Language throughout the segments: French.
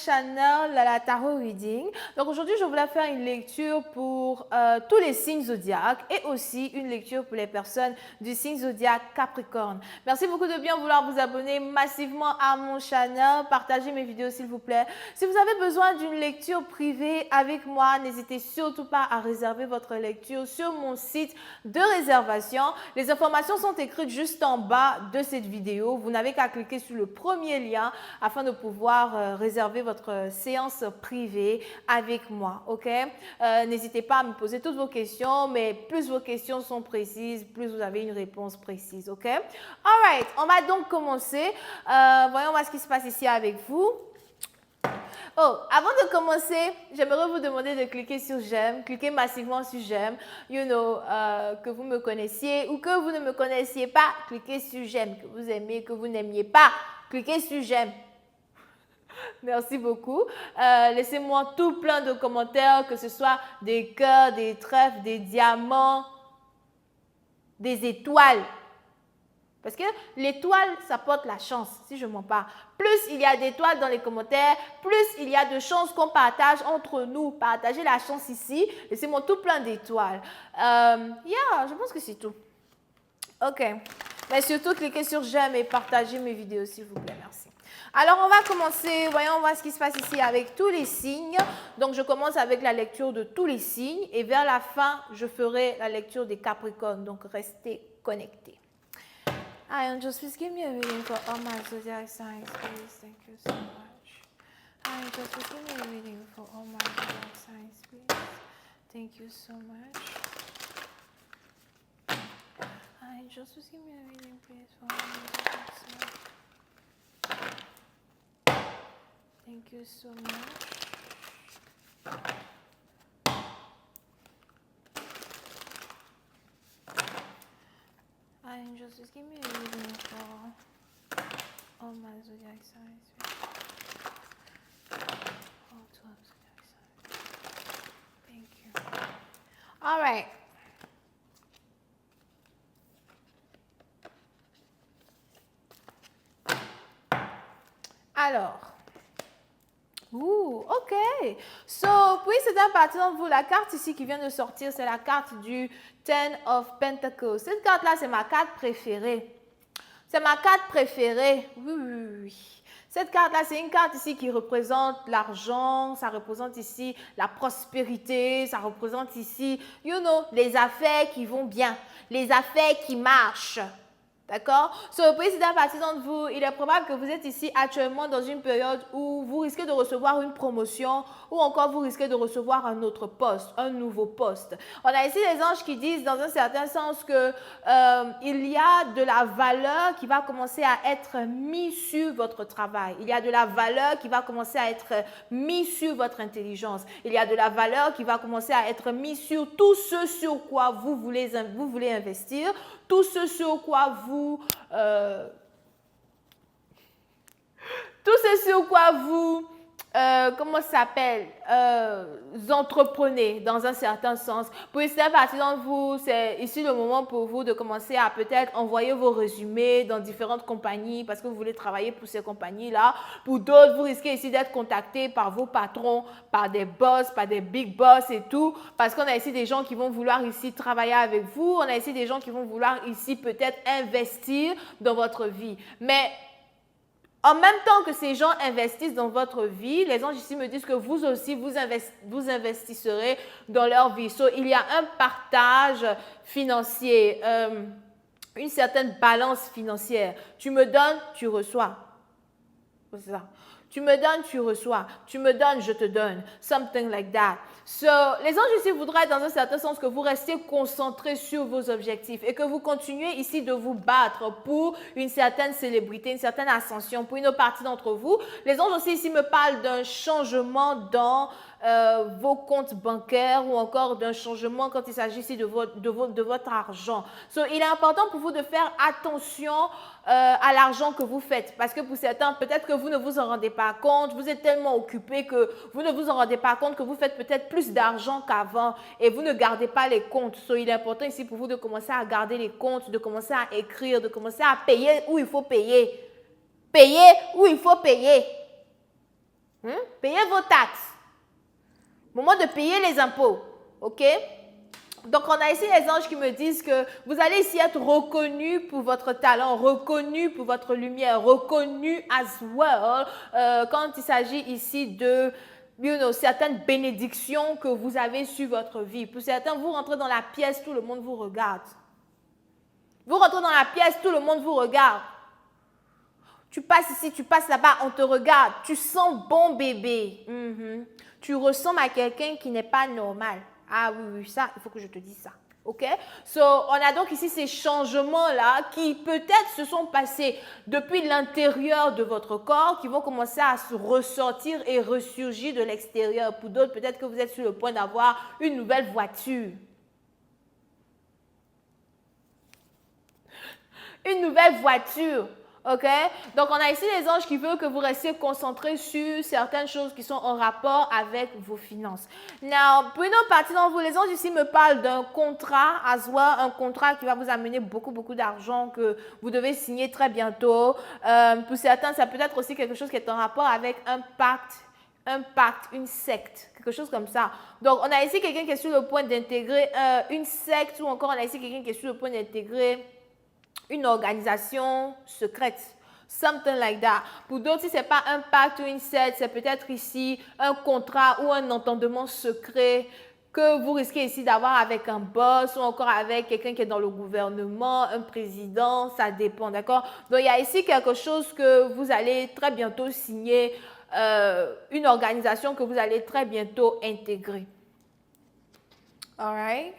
channel la Tarot Reading. Donc aujourd'hui, je voulais faire une lecture pour tous les signes zodiaques et aussi une lecture pour les personnes du signe zodiaque Capricorne. Merci beaucoup de bien vouloir vous abonner massivement à mon channel. Partagez mes vidéos s'il vous plaît. Si vous avez besoin d'une lecture privée avec moi, n'hésitez surtout pas à réserver votre lecture sur mon site de réservation. Les informations sont écrites juste en bas de cette vidéo. Vous n'avez qu'à cliquer sur le premier lien afin de pouvoir réserver votre séance privée avec moi, ok? N'hésitez pas à me poser toutes vos questions, mais plus vos questions sont précises, plus vous avez une réponse précise, ok? Alright, on va donc commencer. Voyons voir ce qui se passe ici avec vous. Oh, avant de commencer, j'aimerais vous demander de cliquer sur j'aime, cliquez massivement sur j'aime, que vous me connaissiez ou que vous ne me connaissiez pas, cliquez sur j'aime, que vous aimiez, que vous n'aimiez pas, cliquez sur j'aime. Merci beaucoup. Laissez-moi tout plein de commentaires, que ce soit des cœurs, des trèfles, des diamants, des étoiles. Parce que l'étoile, ça porte la chance, si je ne mens pas. Plus il y a d'étoiles dans les commentaires, plus il y a de chances qu'on partage entre nous. Partagez la chance ici. Laissez-moi tout plein d'étoiles. Je pense que c'est tout. OK. Mais surtout, cliquez sur j'aime et partagez mes vidéos, s'il vous plaît. Merci. Alors, on va commencer. Voyons voir ce qui se passe ici avec tous les signes. Donc, je commence avec la lecture de tous les signes. Et vers la fin, je ferai la lecture des Capricornes. Donc, restez connectés. Hi, angels, please give me a reading for all my zodiac signs, please. Thank you so much. Hi, angels, please give me a reading for all my zodiac signs, please. Thank you so much. Hi, angels, please give me a reading, please, for all my zodiac signs. Thank you so much. Angels, just give me a reading for all my zodiac signs. All 12 zodiac signs. Thank you. All right. Alors. OK. So, puis c'est un parti d'entre vous. La carte ici qui vient de sortir, c'est la carte du Ten of Pentacles. Cette carte-là, c'est ma carte préférée. C'est ma carte préférée. Oui. Cette carte-là, c'est une carte ici qui représente l'argent, ça représente ici la prospérité, ça représente ici, les affaires qui vont bien, les affaires qui marchent. D'accord? Puis c'est un parti d'entre vous, il est probable que vous êtes ici actuellement dans une période où vous risquez de recevoir une promotion ou encore vous risquez de recevoir un autre poste, un nouveau poste. On a ici les anges qui disent dans un certain sens que il y a de la valeur qui va commencer à être mise sur votre travail. Il y a de la valeur qui va commencer à être mise sur votre intelligence. Il y a de la valeur qui va commencer à être mise sur tout ce sur quoi vous voulez investir, tout ce sur quoi vous comment ça s'appelle, entreprenez dans un certain sens. Pour certaines parties d'entre vous, c'est ici le moment pour vous de commencer à peut-être envoyer vos résumés dans différentes compagnies parce que vous voulez travailler pour ces compagnies-là. Pour d'autres, vous risquez ici d'être contactés par vos patrons, par des boss, par des big boss et tout, parce qu'on a ici des gens qui vont vouloir ici travailler avec vous, on a ici des gens qui vont vouloir ici peut-être investir dans votre vie. Mais en même temps que ces gens investissent dans votre vie, les anges ici me disent que vous aussi, vous investisserez dans leur vie. Il y a un partage financier, une certaine balance financière. Tu me donnes, tu reçois. C'est ça. Tu me donnes, tu reçois. Tu me donnes, je te donne. Something like that. Les anges ici voudraient dans un certain sens que vous restiez concentrés sur vos objectifs et que vous continuez ici de vous battre pour une certaine célébrité, une certaine ascension pour une partie d'entre vous. Les anges aussi ici me parlent d'un changement dans vos comptes bancaires ou encore d'un changement quand il s'agit ici de votre argent. Il est important pour vous de faire attention à l'argent que vous faites parce que pour certains, peut-être que vous ne vous en rendez pas compte, vous êtes tellement occupé que vous ne vous en rendez pas compte que vous faites peut-être plus d'argent qu'avant et vous ne gardez pas les comptes. Il est important ici pour vous de commencer à garder les comptes, de commencer à écrire, de commencer à payer où il faut payer. Payer où il faut payer. Payez vos taxes. Moment de payer les impôts. OK? Donc, on a ici les anges qui me disent que vous allez ici être reconnus pour votre talent, reconnus pour votre lumière, reconnus as well quand il s'agit ici de certaines bénédictions que vous avez sur votre vie. Pour certains, vous rentrez dans la pièce, tout le monde vous regarde. Vous rentrez dans la pièce, tout le monde vous regarde. Tu passes ici, tu passes là-bas, on te regarde. Tu sens bon bébé. Tu ressembles à quelqu'un qui n'est pas normal. Ah oui, ça, il faut que je te dise ça. OK? So, on a donc ici ces changements-là qui peut-être se sont passés depuis l'intérieur de votre corps, qui vont commencer à se ressortir et ressurgir de l'extérieur. Pour d'autres, peut-être que vous êtes sur le point d'avoir une nouvelle voiture. Une nouvelle voiture. OK? Donc, on a ici les anges qui veulent que vous restiez concentrés sur certaines choses qui sont en rapport avec vos finances. Now, pour une autre partie d'entre vous, les anges ici me parlent d'un contrat à soi, un contrat qui va vous amener beaucoup d'argent que vous devez signer très bientôt. Pour certains, ça peut être aussi quelque chose qui est en rapport avec un pacte, une secte, quelque chose comme ça. Donc, on a ici quelqu'un qui est sur le point d'intégrer une secte ou encore on a ici quelqu'un qui est sur le point d'intégrer une organisation secrète. Something like that. Pour d'autres, si ce n'est pas un pacte ou une secte, c'est peut-être ici un contrat ou un entendement secret que vous risquez ici d'avoir avec un boss ou encore avec quelqu'un qui est dans le gouvernement, un président, ça dépend, d'accord? Donc, il y a ici quelque chose que vous allez très bientôt signer, une organisation que vous allez très bientôt intégrer. All right?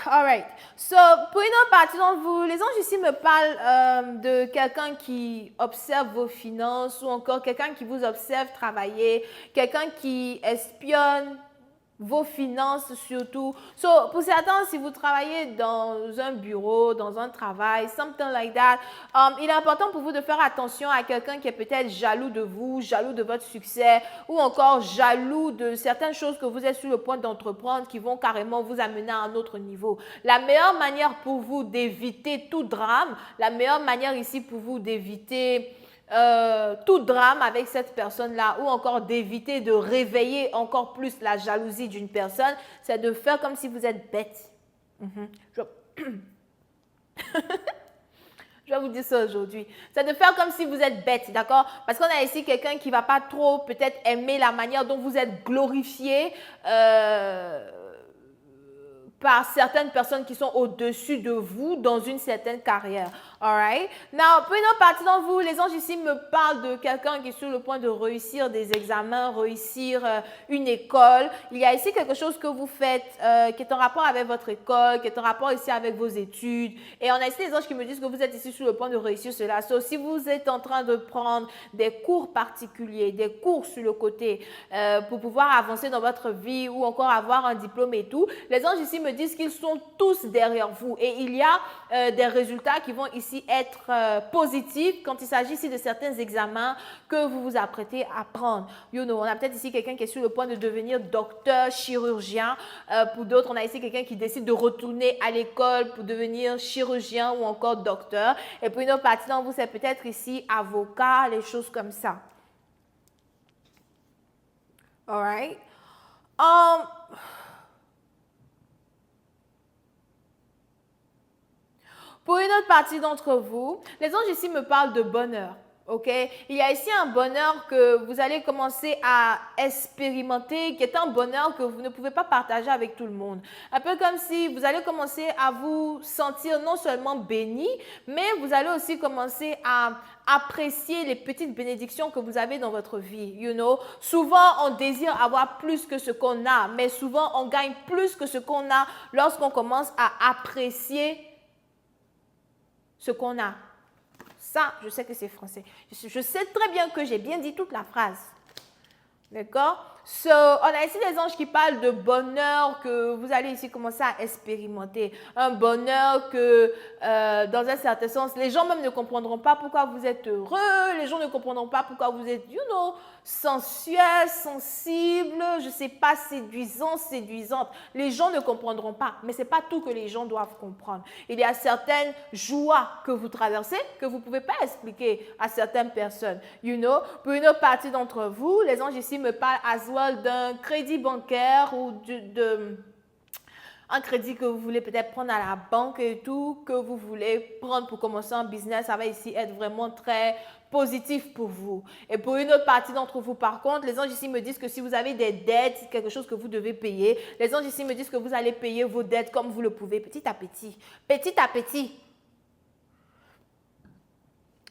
All right. So, pour une autre partie d'entre vous, les anges ici me parlent de quelqu'un qui observe vos finances ou encore quelqu'un qui vous observe travailler, quelqu'un qui espionne vos finances surtout. So, pour certains, si vous travaillez dans un bureau, dans un travail, something like that, il est important pour vous de faire attention à quelqu'un qui est peut-être jaloux de vous, jaloux de votre succès ou encore jaloux de certaines choses que vous êtes sur le point d'entreprendre qui vont carrément vous amener à un autre niveau. La meilleure manière pour vous d'éviter tout drame, la meilleure manière ici pour vous d'éviter tout drame avec cette personne-là ou encore d'éviter de réveiller encore plus la jalousie d'une personne, c'est de faire comme si vous êtes bête. Je vais vous dire ça aujourd'hui. C'est de faire comme si vous êtes bête, d'accord? Parce qu'on a ici quelqu'un qui ne va pas trop peut-être aimer la manière dont vous êtes glorifié par certaines personnes qui sont au-dessus de vous dans une certaine carrière. All right? Now, pour une autre partie d'entre vous, les anges ici me parlent de quelqu'un qui est sur le point de réussir des examens, réussir une école. Il y a ici quelque chose que vous faites qui est en rapport avec votre école, qui est en rapport ici avec vos études. Et on a ici les anges qui me disent que vous êtes ici sur le point de réussir cela. So, si vous êtes en train de prendre des cours particuliers, des cours sur le côté pour pouvoir avancer dans votre vie ou encore avoir un diplôme et tout, les anges ici me disent qu'ils sont tous derrière vous. Et il y a des résultats qui vont ici être positifs quand il s'agit ici de certains examens que vous vous apprêtez à prendre. You know, on a peut-être ici quelqu'un qui est sur le point de devenir docteur, chirurgien. Pour d'autres, on a ici quelqu'un qui décide de retourner à l'école pour devenir chirurgien ou encore docteur. Et pour une autre partie d'entre vous, c'est peut-être ici avocat, les choses comme ça. All right? Pour une autre partie d'entre vous, les anges ici me parlent de bonheur. OK? Il y a ici un bonheur que vous allez commencer à expérimenter, qui est un bonheur que vous ne pouvez pas partager avec tout le monde. Un peu comme si vous allez commencer à vous sentir non seulement béni, mais vous allez aussi commencer à apprécier les petites bénédictions que vous avez dans votre vie. You know? Souvent, on désire avoir plus que ce qu'on a, mais souvent, on gagne plus que ce qu'on a lorsqu'on commence à apprécier ce qu'on a. Ça, je sais que c'est français. Je sais très bien que j'ai bien dit toute la phrase. D'accord? So, on a ici des anges qui parlent de bonheur que vous allez ici commencer à expérimenter. Un bonheur que, dans un certain sens, les gens même ne comprendront pas pourquoi vous êtes heureux, les gens ne comprendront pas pourquoi vous êtes, sensuel, sensible, je ne sais pas, séduisant, séduisante. Les gens ne comprendront pas, mais ce n'est pas tout que les gens doivent comprendre. Il y a certaines joies que vous traversez que vous ne pouvez pas expliquer à certaines personnes. Pour une partie d'entre vous, les anges ici me parlent as well d'un crédit bancaire ou un crédit que vous voulez peut-être prendre à la banque et tout, que vous voulez prendre pour commencer un business, ça va ici être vraiment très positif pour vous. Et pour une autre partie d'entre vous, par contre, les anges ici me disent que si vous avez des dettes, quelque chose que vous devez payer, les anges ici me disent que vous allez payer vos dettes comme vous le pouvez, petit à petit. Petit à petit.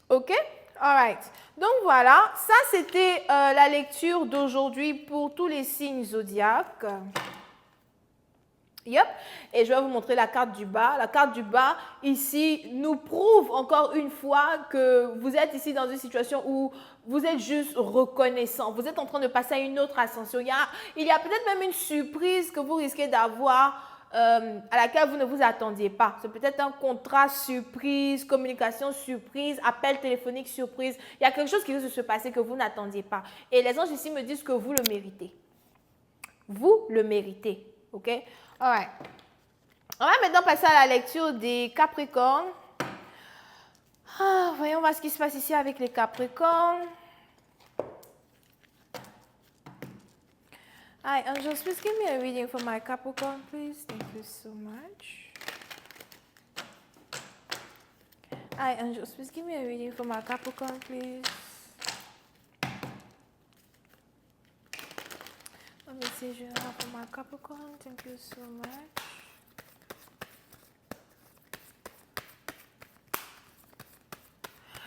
OK? All right. Donc voilà, ça c'était la lecture d'aujourd'hui pour tous les signes zodiaques. Yep. Et je vais vous montrer la carte du bas. La carte du bas, ici, nous prouve encore une fois que vous êtes ici dans une situation où vous êtes juste reconnaissant. Vous êtes en train de passer à une autre ascension. Il y a peut-être même une surprise que vous risquez d'avoir à laquelle vous ne vous attendiez pas. C'est peut-être un contrat surprise, communication surprise, appel téléphonique surprise. Il y a quelque chose qui risque de se passer que vous n'attendiez pas. Et les anges ici me disent que vous le méritez. Vous le méritez. OK? Alright. On va maintenant passer à la lecture des Capricornes. Voyons voir ce qui se passe ici avec les Capricornes. Hi, Angels, please give me a reading for my Capricorn, please. Thank you so much. Hi, Angels, please give me a reading for my Capricorn, please. Let me see if you have for my Capricorn. Thank you so much.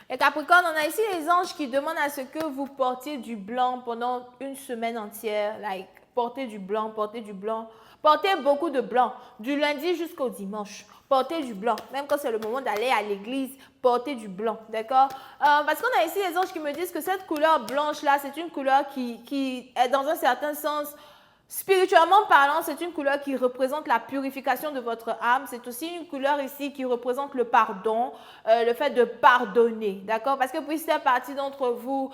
Les Capricornes, on a ici les anges qui demandent à ce que vous portiez du blanc pendant une semaine entière. Like, portez du blanc, portez du blanc. Portez beaucoup de blanc, du lundi jusqu'au dimanche. Portez du blanc. Même quand c'est le moment d'aller à l'église, portez du blanc. D'accord? Parce qu'on a ici les anges qui me disent que cette couleur blanche-là, c'est une couleur qui est dans un certain sens... Spirituellement parlant, c'est une couleur qui représente la purification de votre âme. C'est aussi une couleur ici qui représente le pardon, le fait de pardonner, d'accord? Parce que pour certaines parties d'entre vous,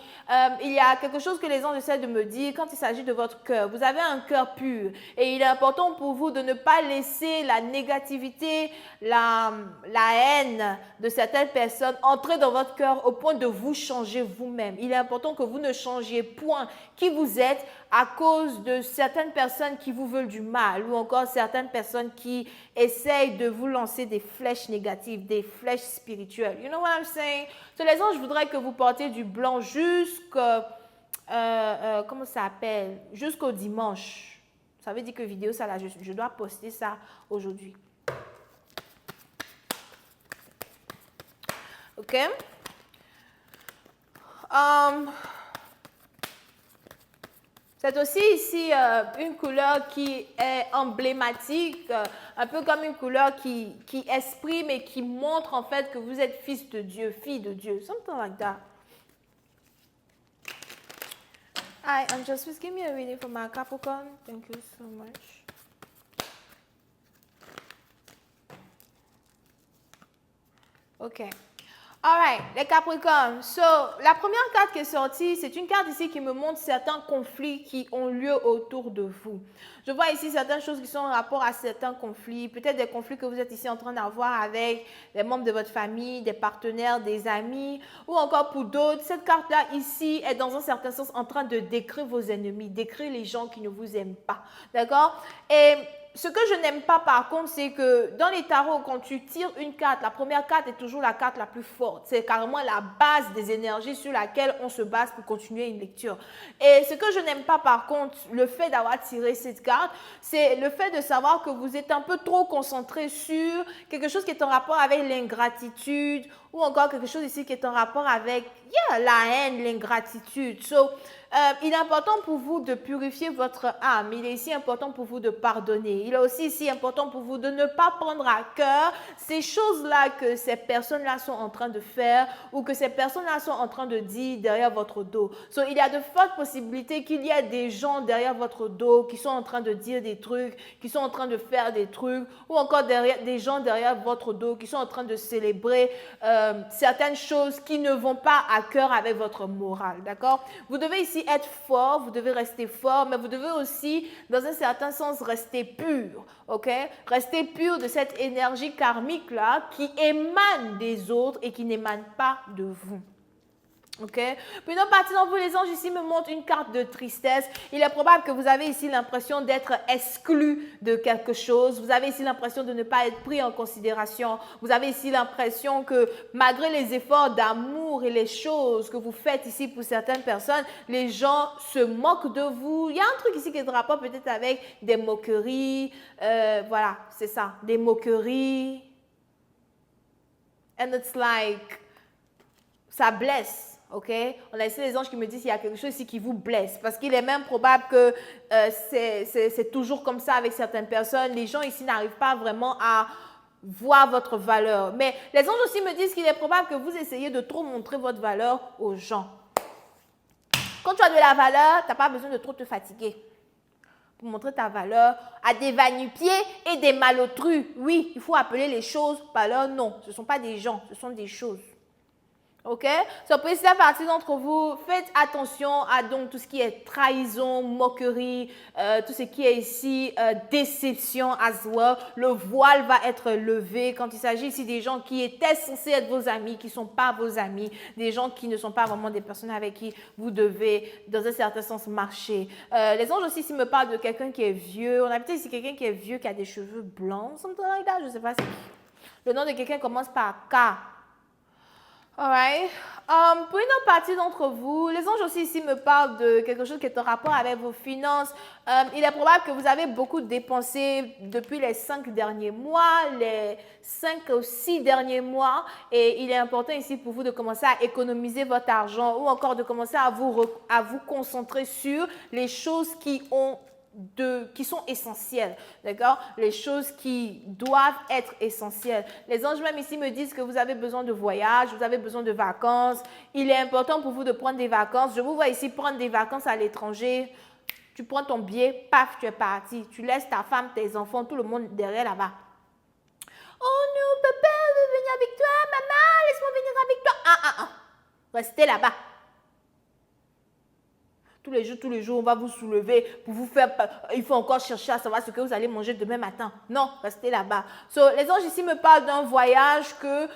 il y a quelque chose que les anges essaient de me dire quand il s'agit de votre cœur. Vous avez un cœur pur et il est important pour vous de ne pas laisser la négativité, la haine de certaines personnes entrer dans votre cœur au point de vous changer vous-même. Il est important que vous ne changiez point qui vous êtes à cause de certaines personnes qui vous veulent du mal ou encore certaines personnes qui essayent de vous lancer des flèches négatives, des flèches spirituelles. You know what I'm saying? So, les anges, je voudrais que vous portiez du blanc jusqu'au, comment ça s'appelle? Jusqu'au dimanche. Ça veut dire que vidéo, ça là, je dois poster ça aujourd'hui. OK? C'est aussi ici une couleur qui est emblématique, un peu comme une couleur qui exprime et qui montre en fait que vous êtes fils de Dieu, fille de Dieu. Something like that. Hi, Angels, please give me a reading for my Capricorn. Thank you so much. OK. Alright, les Capricornes. So, la première carte qui est sortie, c'est une carte ici qui me montre certains conflits qui ont lieu autour de vous. Je vois ici certaines choses qui sont en rapport à certains conflits, peut-être des conflits que vous êtes ici en train d'avoir avec les membres de votre famille, des partenaires, des amis, ou encore pour d'autres. Cette carte-là ici est dans un certain sens en train de décrire vos ennemis, décrire les gens qui ne vous aiment pas. D'accord? Et ce que je n'aime pas par contre, c'est que dans les tarots, quand tu tires une carte, la première carte est toujours la carte la plus forte. C'est carrément la base des énergies sur laquelle on se base pour continuer une lecture. Et ce que je n'aime pas par contre, le fait d'avoir tiré cette carte, c'est le fait de savoir que vous êtes un peu trop concentré sur quelque chose qui est en rapport avec l'ingratitude ou encore quelque chose ici qui est en rapport avec la haine, l'ingratitude. Il est important pour vous de purifier votre âme. Il est ici important pour vous de pardonner. Il est aussi ici important pour vous de ne pas prendre à cœur ces choses-là que ces personnes-là sont en train de faire ou que ces personnes-là sont en train de dire derrière votre dos. Il y a de fortes possibilités qu'il y ait des gens derrière votre dos qui sont en train de dire des trucs, qui sont en train de faire des trucs, ou encore des gens derrière votre dos qui sont en train de célébrer certaines choses qui ne vont pas à cœur avec votre morale, d'accord? Vous devez ici être fort, vous devez rester fort, mais vous devez aussi, dans un certain sens, rester pur, ok? Rester pur de cette énergie karmique-là qui émane des autres et qui n'émane pas de vous. Ok. Puis une autre partie d'entre vous, les anges ici me montrent une carte de tristesse. Il est probable que vous avez ici l'impression d'être exclu de quelque chose. Vous avez ici l'impression de ne pas être pris en considération. Vous avez ici l'impression que malgré les efforts d'amour et les choses que vous faites ici pour certaines personnes, les gens se moquent de vous. Il y a un truc ici qui est de rapport peut-être avec des moqueries. Voilà, c'est ça, des moqueries. And it's like, ça blesse. Ok, on a ici les anges qui me disent qu'il y a quelque chose ici qui vous blesse parce qu'il est même probable que c'est toujours comme ça avec certaines personnes. Les gens ici n'arrivent pas vraiment à voir votre valeur. Mais les anges aussi me disent qu'il est probable que vous essayez de trop montrer votre valeur aux gens. Quand tu as de la valeur, tu n'as pas besoin de trop te fatiguer pour montrer ta valeur à des va-nu-pieds et des malotrus. Oui, il faut appeler les choses par leur nom. Ce ne sont pas des gens, ce sont des choses. Ok? Pour la partie d'entre vous, faites attention à donc tout ce qui est trahison, moquerie, tout ce qui est ici déception as well. Le voile va être levé quand il s'agit ici des gens qui étaient censés être vos amis, qui ne sont pas vos amis, des gens qui ne sont pas vraiment des personnes avec qui vous devez, dans un certain sens, marcher. Les anges aussi ici me parlent de quelqu'un qui est vieux. On a peut-être ici quelqu'un qui est vieux, qui a des cheveux blancs, something like that, je ne sais pas si... Le nom de quelqu'un commence par K. Alright. Pour une autre partie d'entre vous, les anges aussi ici me parlent de quelque chose qui est en rapport avec vos finances. Il est probable que vous avez beaucoup dépensé depuis les 5 derniers mois, les 5 ou 6 derniers mois, et il est important ici pour vous de commencer à économiser votre argent ou encore de commencer à vous concentrer sur les choses qui sont essentielles, d'accord? Les choses qui doivent être essentielles. Les anges même ici me disent que vous avez besoin de voyage, vous avez besoin de vacances. Il est important pour vous de prendre des vacances. Je vous vois ici prendre des vacances à l'étranger. Tu prends ton billet, paf, tu es parti. Tu laisses ta femme, tes enfants, tout le monde derrière là-bas. Oh non, papa, je veux venir avec toi. Maman, laisse-moi venir avec toi. Restez là-bas. Tous les jours, on va vous soulever pour vous faire... Il faut encore chercher à savoir ce que vous allez manger demain matin. Non, restez là-bas. Les anges ici me parlent d'un voyage que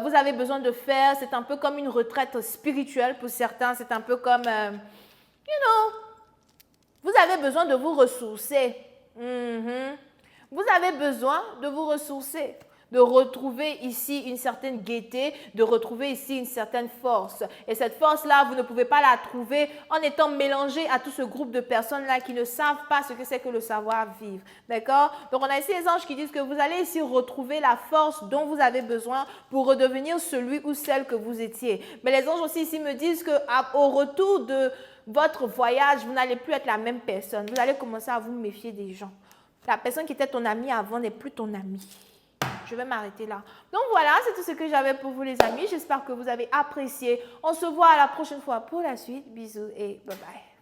vous avez besoin de faire. C'est un peu comme une retraite spirituelle pour certains. C'est un peu comme... vous avez besoin de vous ressourcer. Vous avez besoin de vous ressourcer, de retrouver ici une certaine gaieté, de retrouver ici une certaine force. Et cette force-là, vous ne pouvez pas la trouver en étant mélangé à tout ce groupe de personnes-là qui ne savent pas ce que c'est que le savoir-vivre. D'accord? Donc, on a ici les anges qui disent que vous allez ici retrouver la force dont vous avez besoin pour redevenir celui ou celle que vous étiez. Mais les anges aussi ici me disent qu'au retour de votre voyage, vous n'allez plus être la même personne. Vous allez commencer à vous méfier des gens. La personne qui était ton ami avant n'est plus ton ami. Je vais m'arrêter là. Donc voilà, c'est tout ce que j'avais pour vous les amis. J'espère que vous avez apprécié. On se voit à la prochaine fois pour la suite. Bisous et bye bye.